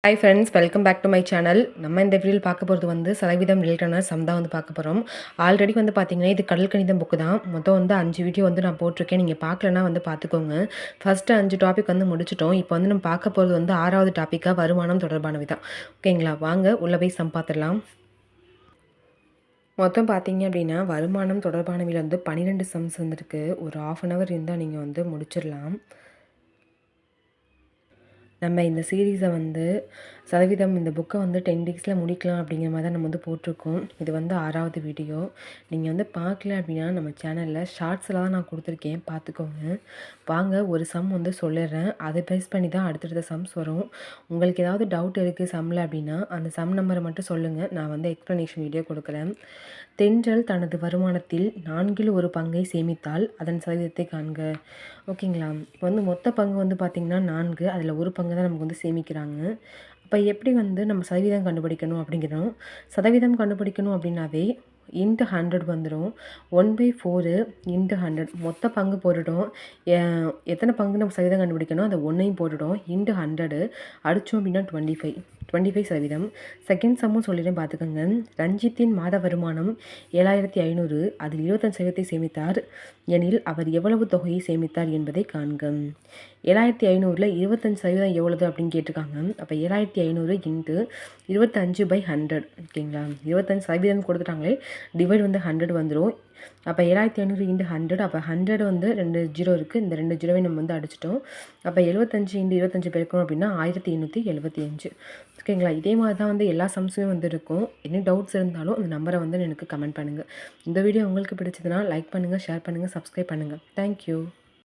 Hi friends, welcome back to my channel. நம்ம இந்த வீடியோவில் பார்க்க போகிறது வந்து சதவீதம் ரிலேட்டடான சம் தான் வந்து பார்க்க போகிறோம். ஆல்ரெடி வந்து பார்த்தீங்கன்னா இது கடல் கணிதம் புக்கு தான். மொத்தம் வந்து 5 வீடியோ வந்து நான் போட்டிருக்கேன். நீங்கள் பார்க்கலன்னா வந்து பார்த்துக்கோங்க. ஃபஸ்ட்டு 5 டாபிக் வந்து முடிச்சிட்டோம். இப்போ வந்து நம்ம பார்க்க போகிறது வந்து 6வது டாப்பிக்காக வருமானம் தொடர்பானவை தான். ஓகேங்களா, வாங்க உள்ளே போய் சம் பார்த்துடலாம். மொத்தம் பார்த்தீங்க அப்படின்னா வருமானம் தொடர்பானவையில் வந்து 12 சம்ஸ் வந்துருக்கு. ஒரு 1/2 hour இருந்தால் நீங்கள் வந்து முடிச்சிடலாம். நம்ம இந்த சீரீஸை வந்து சதவீதம் இந்த புக்கை வந்து 10 டேஸில் முடிக்கலாம் அப்படிங்கிற மாதிரி தான் நம்ம வந்து போட்டிருக்கோம். இது வந்து 6வது வீடியோ. நீங்கள் வந்து பார்க்கல அப்படின்னா நம்ம சேனலில் ஷார்ட்ஸில் தான் நான் கொடுத்துருக்கேன், பார்த்துக்கோங்க. வாங்க ஒரு சம் வந்து சொல்லிடுறேன். அதை பேஸ் பண்ணி தான் அடுத்தடுத்த சம்ஸ் வரும். உங்களுக்கு ஏதாவது டவுட் இருக்குது சம்மில் அப்படின்னா அந்த சம் நம்பரை மட்டும் சொல்லுங்கள், நான் வந்து எக்ஸ்ப்ளனேஷன் வீடியோ கொடுக்குறேன். தென்றல் தனது வருமானத்தில் 1/4 பங்கை சேமித்தால் அதன் சதவீதத்தை காண்க. ஓகேங்களா, இப்போ வந்து மொத்த பங்கு வந்து பார்த்திங்கன்னா 4, அதில் ஒரு பங்கு தான் நமக்கு வந்து சேமிக்கிறாங்க. அப்போ எப்படி வந்து நம்ம சதவீதம் கண்டுபிடிக்கணும் அப்படிங்கிறோம். சதவீதம் கண்டுபிடிக்கணும் அப்படின்னாவே இன்ட்டு 100 வந்துடும். 1/4 இன்ட்டு 100 மொத்த பங்கு போட்டுட்டோம். எத்தனை பங்கு நம்ம சதவீதம் கண்டுபிடிக்கணும் அந்த ஒன்றையும் போட்டுட்டோம். இன்ட்டு 100 அடித்தோம் அப்படின்னா 25% செகண்ட் சம்மும் சொல்லிடுறேன், பார்த்துக்கோங்க. ரஞ்சித்தின் மாத வருமானம் 7500, அதில் 25% சேமித்தார் எனில் அவர் எவ்வளவு தொகையை சேமித்தார் என்பதை காண்க. 7500ல் 25% எவ்வளவு அப்படின்னு கேட்டிருக்காங்க. அப்போ 7500 இன்ட்டு 25/100. ஓகேங்களா, 25% கொடுத்துட்டாங்களே, டிவைட் வந்து 100 வந்துடும். அப்போ 7500 இன்ட்டு 100, அப்போ 100 வந்து 2 ஜீரோ இருக்குது, இந்த 2 ஜீரோவை நம்ம வந்து அடிச்சிட்டோம். அப்போ 75 இன்ட்டு 25 பெருக்கணும் அப்படின்னா 1875. ஓகேங்களா, இதே மாதிரி தான் வந்து எல்லா சம்ஸுமே வந்து இருக்கும். என்ன டவுட்ஸ் இருந்தாலும் அந்த நம்பரை வந்து எனக்கு கமெண்ட் பண்ணுங்கள். இந்த வீடியோ உங்களுக்கு பிடிச்சதுன்னா லைக் பண்ணுங்கள், ஷேர் பண்ணுங்கள், சப்ஸ்கிரைப் பண்ணுங்கள். தேங்க்யூ.